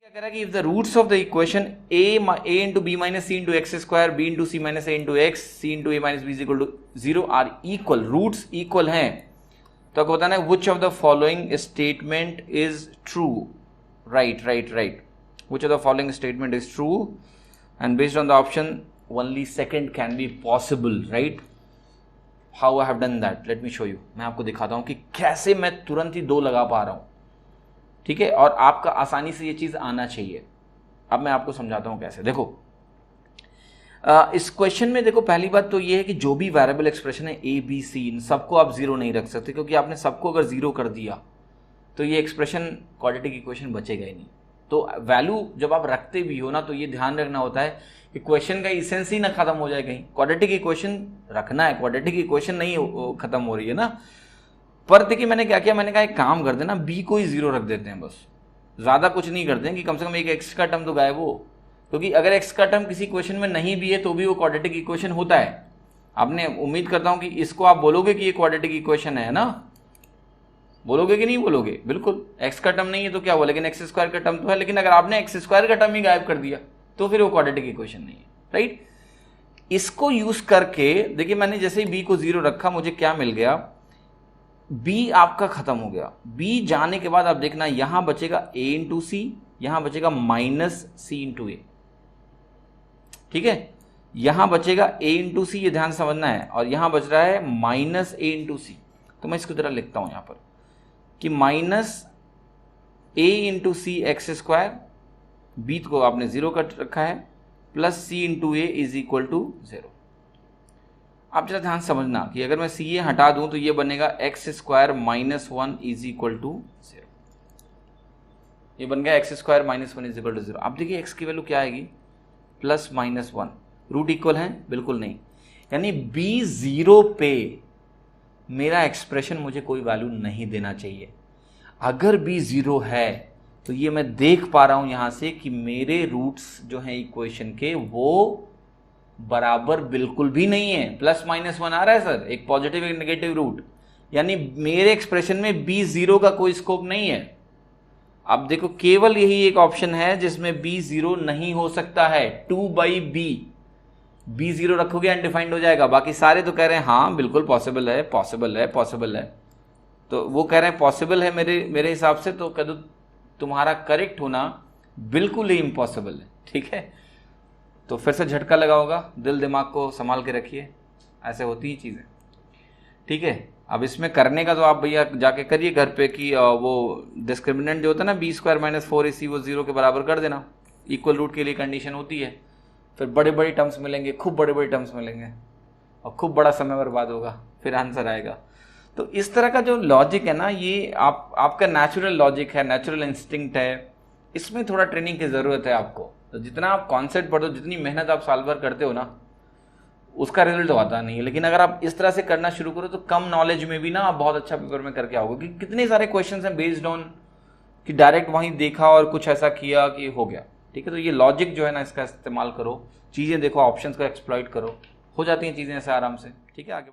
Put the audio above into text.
कह रहा है कि if the roots of the equation a into b minus c into x square, b into c minus a into x, c into a minus b is equal to 0 are equal, roots equal हैं, तो आपको बताना है which of the following statement is true. Right. Which of the following statement is true, and based on the option only second can be possible. Right? How I have done that? Let me show you. मैं आपको दिखाता हूं कि कैसे मैं तुरंत ही दो लगा पा रहा हूं. ठीक है, और आपका आसानी से ये चीज आना चाहिए. अब मैं आपको समझाता हूं कैसे. देखो इस क्वेश्चन में देखो, पहली बात तो ये है कि जो भी वेरिएबल एक्सप्रेशन है ए बी सी, इन सबको आप जीरो नहीं रख सकते, क्योंकि आपने सबको अगर जीरो कर दिया तो ये एक्सप्रेशन क्वाड्रेटिक इक्वेशन बचेगा ही नहीं. तो वैल्यू जब आप रखते भी हो ना, तो ये ध्यान रखना होता है कि क्वेश्चन का इसेंस ही ना खत्म हो जाए कहीं. क्वाड्रेटिक इक्वेशन रखना है, क्वाड्रेटिक इक्वेशन नहीं खत्म हो रही है ना. पर देखिए मैंने क्या किया, मैंने कहा एक काम करते ना, बी को ही जीरो रख देते हैं, बस ज्यादा कुछ नहीं करते हैं कि कम से कम एक एक्स का टर्म तो गायब हो. क्योंकि अगर एक्स का टर्म किसी क्वेश्चन में नहीं भी है तो भी वो क्वाड्रेटिक इक्वेशन होता है. आपने उम्मीद करता हूं कि इसको आप बोलोगे कि ये क्वाड्रेटिक इक्वेशन है ना, बोलोगे कि नहीं बोलोगे? बिल्कुल. एक्स का टर्म नहीं है तो क्या हुआ, लेकिन एक्स स्क्वायर का टर्म तो है. लेकिन अगर आपने एक्स स्क्वायर का टर्म ही गायब कर दिया तो फिर वो क्वाड्रेटिक इक्वेशन नहीं है. राइट? इसको यूज करके देखिए, मैंने जैसे ही बी को जीरो रखा, मुझे क्या मिल गया, बी आपका खत्म हो गया. बी जाने के बाद आप देखना यहां बचेगा a इंटू सी, यहां बचेगा माइनस सी इंटू ए. ठीक है, यहां बचेगा a इंटू सी, ये ध्यान समझना है, और यहां बच रहा है माइनस a इंटू सी. तो मैं इसको जरा लिखता हूं यहां पर कि minus a into c x square, b को आपने जीरो कर रखा है, plus c into a is equal to 0. आप जरा ध्यान समझना कि अगर मैं सी ए हटा दूं तो ये बनेगा x square minus 1 is equal to 0. ये बन गया x square minus 1 is equal to 0. आप देखिए एक्स की वैल्यू क्या आएगी, प्लस माइनस 1. रूट इक्वल है? बिल्कुल नहीं. यानी बी जीरो पे मेरा एक्सप्रेशन मुझे कोई वैल्यू नहीं देना चाहिए. अगर बी जीरो है तो ये मैं देख पा रहा हूं यहां से कि मेरे रूट्स जो हैं इक्वेशन के वो बराबर बिल्कुल भी नहीं है. प्लस माइनस 1 आ रहा है सर, एक पॉजिटिव एक नेगेटिव रूट, यानी मेरे एक्सप्रेशन में बी जीरो का कोई स्कोप नहीं है. अब देखो केवल यही एक ऑप्शन है जिसमें बी जीरो नहीं हो सकता है, 2/b. बी जीरो रखोगे अनडिफाइंड हो जाएगा. बाकी सारे तो कह रहे हैं हाँ बिल्कुल पॉसिबल है, पॉसिबल है, पॉसिबल है. तो वो कह रहे हैं पॉसिबल है मेरे हिसाब से, तो कह दो तुम्हारा करेक्ट होना बिल्कुल ही इम्पॉसिबल है. ठीक है, तो फिर से झटका लगा होगा. दिल दिमाग को संभाल के रखिए, ऐसे होती ही चीज़ें. ठीक है, अब इसमें करने का तो आप भैया जाके करिए घर पे कि वो डिस्क्रिमिनेंट जो होता है ना, बी स्क्वायर माइनस 4ac, वो जीरो के बराबर कर देना. इक्वल रूट के लिए कंडीशन होती है. फिर बड़े बड़े टर्म्स मिलेंगे, खूब बड़े बड़े टर्म्स मिलेंगे, और खूब बड़ा समय बर्बाद होगा, फिर आंसर आएगा. तो इस तरह का जो लॉजिक है ना, ये आपका नेचुरल लॉजिक है, नेचुरल इंस्टिंक्ट है. इसमें थोड़ा ट्रेनिंग की ज़रूरत है आपको. तो जितना आप कॉन्सेप्ट पढ़ो, जितनी मेहनत आप साल भर करते हो ना, उसका रिजल्ट तो आता नहीं है. लेकिन अगर आप इस तरह से करना शुरू करो तो कम नॉलेज में भी ना आप बहुत अच्छा पेपर में करके आओगे. कि कितने सारे क्वेश्चंस हैं बेस्ड ऑन कि डायरेक्ट वहीं देखा और कुछ ऐसा किया कि हो गया. ठीक है, तो ये लॉजिक जो है ना, इसका इस्तेमाल करो, चीज़ें देखो, ऑप्शंस को एक्सप्लॉइट करो, हो जाती हैं चीज़ें ऐसे आराम से. ठीक है, आगे